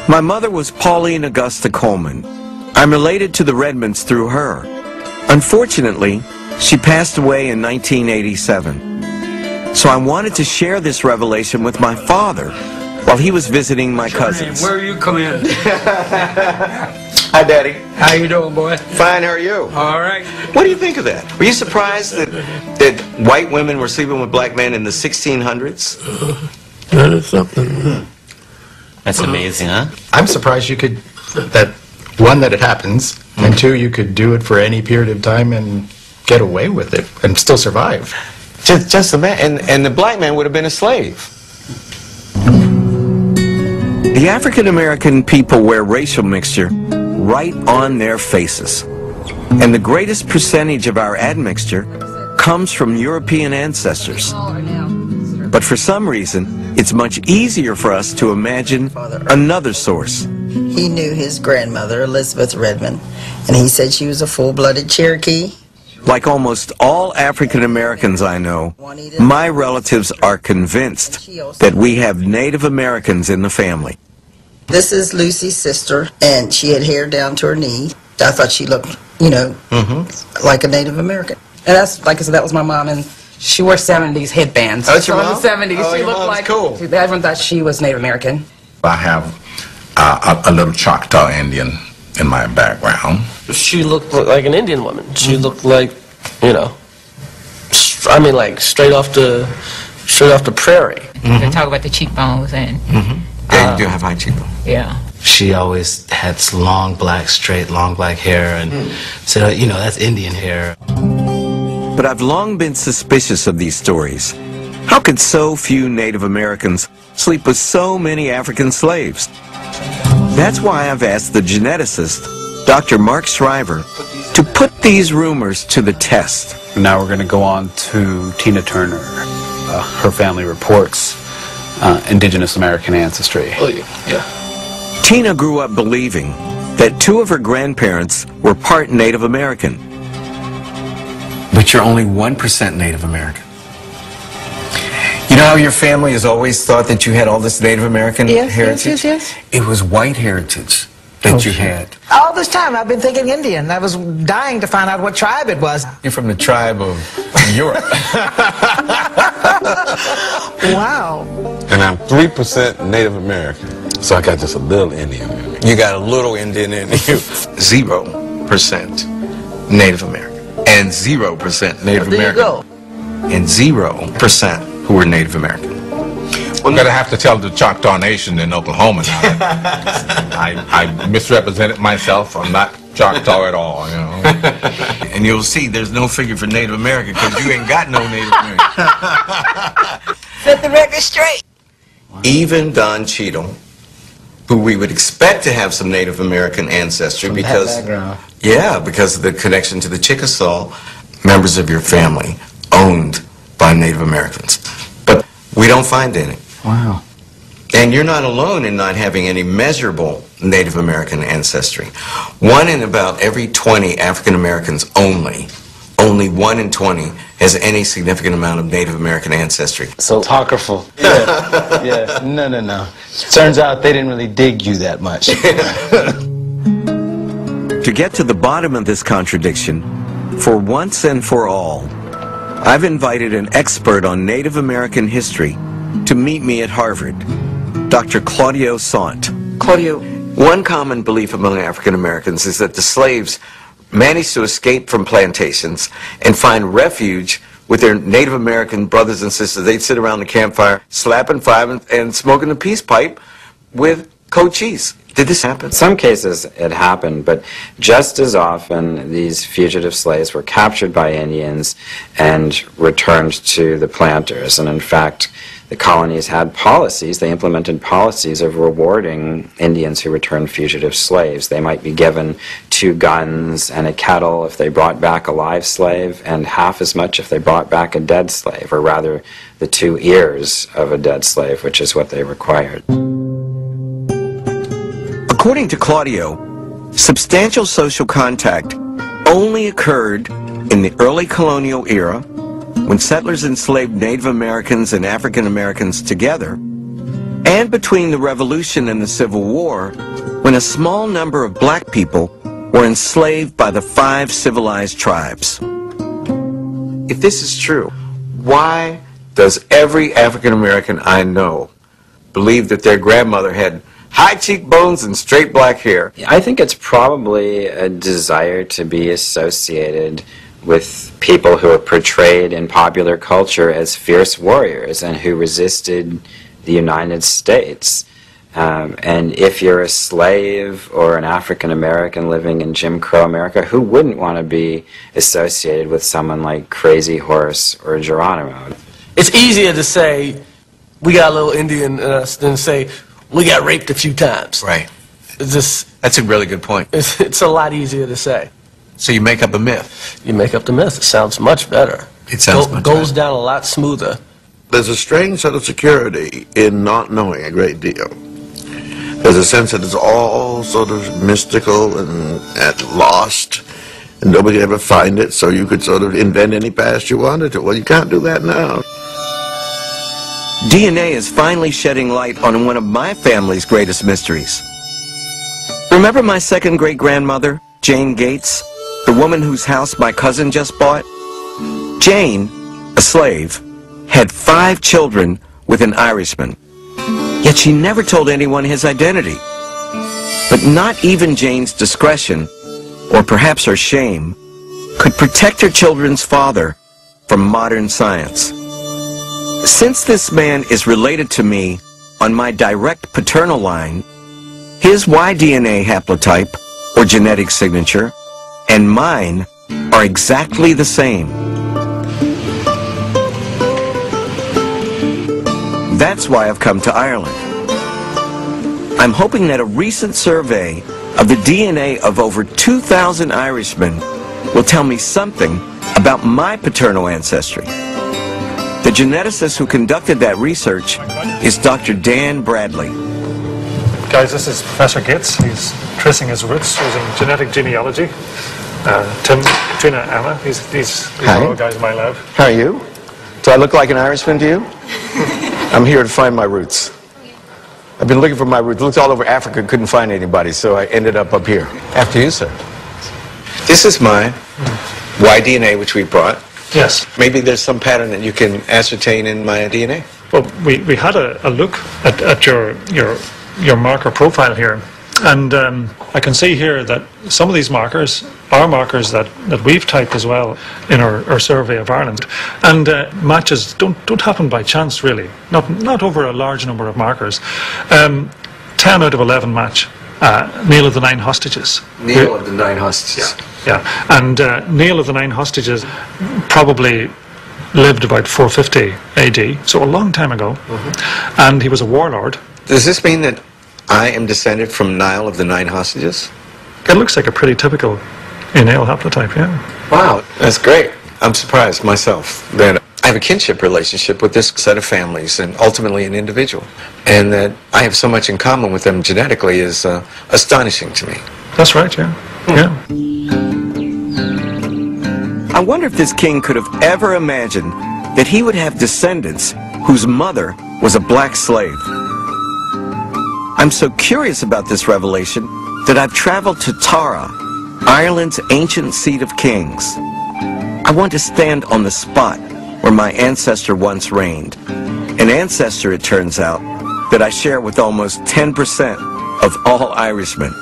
My mother was Pauline Augusta Coleman. I'm related to the Redmonds through her. Unfortunately, she passed away in 1987. So I wanted to share this revelation with my father while he was visiting my cousins. Where you come in? Hi, Daddy. How you doing, boy? Fine, how are you? All right. What do you think of that? Were you surprised that white women were sleeping with black men in the 1600s? That is something. That's amazing, huh? I'm surprised you could, that one, that it happens, and two, you could do it for any period of time and get away with it and still survive. Just a man, and the black man would have been a slave. The African American people wear racial mixture right on their faces. And the greatest percentage of our admixture comes from European ancestors. But for some reason, it's much easier for us to imagine another source. He knew his grandmother, Elizabeth Redmond, and he said she was a full-blooded Cherokee. Like almost all African Americans I know, my relatives are convinced that we have Native Americans in the family. This is Lucy's sister, and she had hair down to her knee. I thought she looked, like a Native American. And that's, like I said, that was my mom, and she wore 70s headbands. Oh, that's your mom? In the 70s, Oh, she your looked mom's like, cool. Everyone thought she was Native American. I have a little Choctaw Indian in my background. She looked like an Indian woman. She looked like, like straight off the prairie. They talk about the cheekbones and. Yeah, you do have high cheekbones. Yeah. She always had long black hair, and so, that's Indian hair. But I've long been suspicious of these stories. How could so few Native Americans sleep with so many African slaves? That's why I've asked the geneticist, Dr. Mark Shriver, to put these rumors to the test. Now we're going to go on to Tina Turner. Her family reports indigenous American ancestry. Oh, yeah. Tina grew up believing that two of her grandparents were part Native American. But you're only 1% Native American. You know how your family has always thought that you had all this Native American heritage? Yes. It was white heritage that you had. All this time I've been thinking Indian. I was dying to find out what tribe it was. You're from the tribe of Europe. Wow. And I'm 3% Native American. So I got just a little Indian in me. You got a little Indian in you. 0% Native American. And 0% Native American. There you go. And 0% who were Native American. I'm going to have to tell the Choctaw Nation in Oklahoma now that I misrepresented myself. I'm not Choctaw at all, And you'll see there's no figure for Native American because you ain't got no Native American. Set the record straight. Even Don Cheadle, who we would expect to have some Native American ancestry because of the connection to the Chickasaw, members of your family owned by Native Americans. But we don't find any. Wow. And you're not alone in not having any measurable Native American ancestry. 1 in about every 20 African Americans only 1 in 20 has any significant amount of Native American ancestry. So apocryphal. Yeah. No. Turns out they didn't really dig you that much. To get to the bottom of this contradiction, for once and for all, I've invited an expert on Native American history to meet me at Harvard, Dr. Claudio Sant. Claudio. One common belief among African Americans is that the slaves managed to escape from plantations and find refuge with their Native American brothers and sisters. They'd sit around the campfire, slapping five and smoking a peace pipe with Cochise. Did this happen? In some cases it happened, but just as often these fugitive slaves were captured by Indians and returned to the planters. And in fact, the colonies had policies, they implemented policies of rewarding Indians who returned fugitive slaves. They might be given 2 guns and a kettle if they brought back a live slave, and half as much if they brought back a dead slave, or rather the 2 ears of a dead slave, which is what they required. According to Claudio, substantial social contact only occurred in the early colonial era, when settlers enslaved Native Americans and African Americans together, and between the Revolution and the Civil War when a small number of black people were enslaved by the 5 civilized tribes. If this is true, why does every African American I know believe that their grandmother had high cheekbones and straight black hair? I think it's probably a desire to be associated with people who are portrayed in popular culture as fierce warriors and who resisted the United States. And if you're a slave or an African American living in Jim Crow America, who wouldn't want to be associated with someone like Crazy Horse or Geronimo? It's easier to say we got a little Indian in us than to say we got raped a few times. Right. It's just, That's a really good point. it's a lot easier to say. So you make up a myth. You make up the myth. It sounds much better. It sounds much goes better. down a lot smoother. There's a strange sense of security in not knowing a great deal. There's a sense that it's all sort of mystical and lost, and nobody could ever find it, so you could sort of invent any past you wanted to. Well, you can't do that now. DNA is finally shedding light on one of my family's greatest mysteries. Remember my second great-grandmother, Jane Gates, the woman whose house my cousin just bought? Jane, a slave, had 5 children with an Irishman. Yet she never told anyone his identity. But not even Jane's discretion, or perhaps her shame, could protect her children's father from modern science. Since this man is related to me on my direct paternal line, his Y-DNA haplotype, or genetic signature, and mine are exactly the same. That's why I've come to Ireland. I'm hoping that a recent survey of the DNA of over 2,000 Irishmen will tell me something about my paternal ancestry. The geneticist who conducted that research is Dr. Dan Bradley. Guys, this is Professor Gates. He's tracing his roots using genetic genealogy. Tim, Trina, Anna, these are all guys in my lab. How are you? Do I look like an Irishman to you? I'm here to find my roots. I've been looking for my roots. Looked all over Africa, couldn't find anybody, so I ended up here. After you, sir. This is my Y-DNA, which we brought. Yes. Maybe there's some pattern that you can ascertain in my DNA. Well, we had a look at your marker profile here, and I can see here that some of these markers are markers that we've typed as well in our survey of Ireland, and matches don't happen by chance, really. Not over a large number of markers. 10 out of 11 match. Neil of the 9 Hostages. Neil of the 9 Hostages. Yeah, and Neil of the 9 Hostages probably lived about 450 AD, so a long time ago, and he was a warlord. Does this mean that I am descended from Niall of the 9 Hostages? It looks like a pretty typical Niall haplotype, yeah. Wow, that's great. I'm surprised myself that I have a kinship relationship with this set of families and ultimately an individual. And that I have so much in common with them genetically is astonishing to me. That's right, yeah. Yeah. I wonder if this king could have ever imagined that he would have descendants whose mother was a black slave. I'm so curious about this revelation that I've traveled to Tara, Ireland's ancient seat of kings. I want to stand on the spot where my ancestor once reigned. An ancestor, it turns out, that I share with almost 10% of all Irishmen.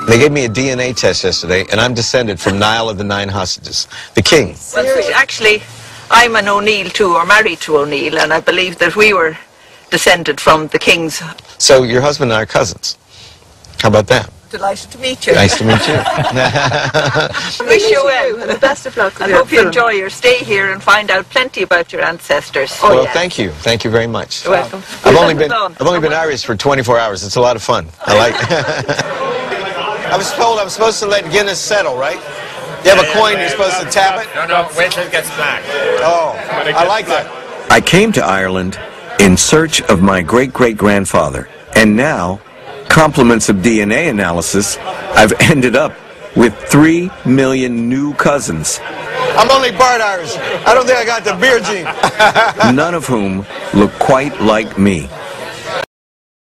They gave me a DNA test yesterday, and I'm descended from Niall of the 9 Hostages, the king. Well, actually, I'm an O'Neill too, or married to O'Neill, and I believe that we were descended from the kings. So your husband and I are cousins. How about that? Delighted to meet you. Nice to meet you. Wish you well, and the best of luck. I hope you enjoy your stay here and find out plenty about your ancestors. Well, thank you. Thank you very much. You're welcome. I've only been Irish for 24 hours. It's a lot of fun. I like it. I was told I'm supposed to let Guinness settle, right? You have a coin, you're supposed to tap it? No, wait till it gets black. Oh, I like that. I came to Ireland in search of my great-great-grandfather, and now, compliments of DNA analysis, I've ended up with 3 million new cousins. I'm only part Irish. I don't think I got the beer gene. None of whom look quite like me.